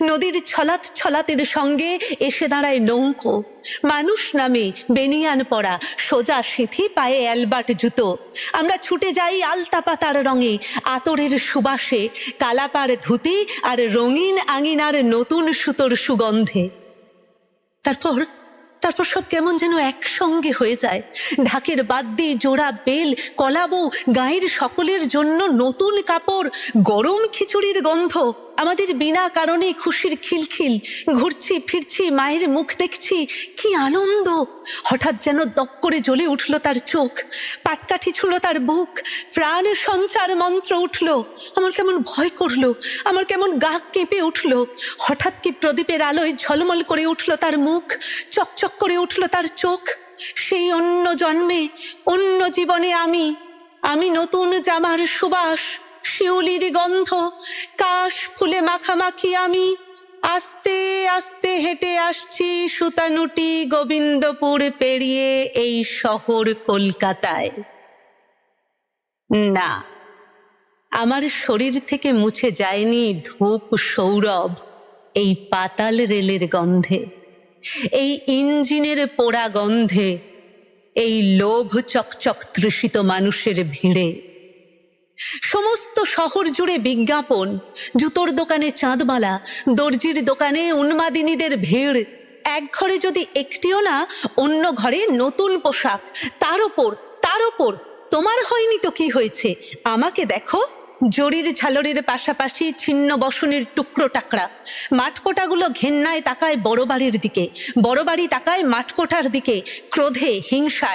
নদীর ছলাৎ ছলাতের সঙ্গে এসে দাঁড়ায় নৌকো, মানুষ নামে বেনিয়ান পরা, সোজা সিঁথি, পায়ে অ্যালবার্ট জুতো। আমরা ছুটে যাই আলতা পাতার রঙে, আতরের সুবাসে, কালাপার ধুতি আর রঙিন আঙিনার নতুন সুতোর সুগন্ধে। তারপর সব কেমন যেন একসঙ্গে হয়ে যায়। ঢাকের বাদ্যি, জোড়া বেল, কলাবো, গাঁয়ের সকলের জন্য নতুন কাপড়, গরম খিচুড়ির গন্ধ, আমাদের বিনা কারণে খুশির খিলখিল। ঘুরছি ফিরছি, মায়ের মুখ দেখছি, কি আনন্দ! হঠাৎ যেন দপ করে জ্বলে উঠল তার চোখ, পাটকাঠি ছুঁলো তার বুক, প্রাণ সঞ্চার মন্ত্র উঠল। আমার কেমন ভয় করলো, আমার কেমন গা কেঁপে উঠল। হঠাৎ কি প্রদীপের আলোয় ঝলমল করে উঠল তার মুখ, চকচক করে উঠল তার চোখ। সেই অন্য জন্মে, অন্য জীবনে আমি নতুন জামার সুবাস, শিউলির গন্ধ, কাশ ফুলে মাখামাখি আমি আস্তে আস্তে হেঁটে আসছি সুতানুটি গোবিন্দপুর পেরিয়ে এই শহর কলকাতায়। না, আমার শরীর থেকে মুছে যায়নি ধূপ সৌরভ এই পাতাল রেলের গন্ধে, এই ইঞ্জিনের পোড়া গন্ধে, এই লোভ চকচক তৃষিত মানুষের ভিড়ে। সমস্ত শহর জুড়ে বিজ্ঞাপন, জুতোর দোকানে চাঁদমালা, দর্জির দোকানে উন্মাদিনীদের ভিড়। এক ঘরে যদি একটিও না, অন্য ঘরে নতুন পোশাক, তার ওপর তোমার হয়নি তো কি হয়েছে, আমাকে দেখো। জরির ঝালরের পাশাপাশি ছিন্ন বসনের টুকরো টাকরা। মাঠকোটাগুলো ঘেন্নায় তাকায় বড় বাড়ির দিকে, বড় বাড়ি তাকায় মাঠকোটার দিকে, ক্রোধে হিংসায়।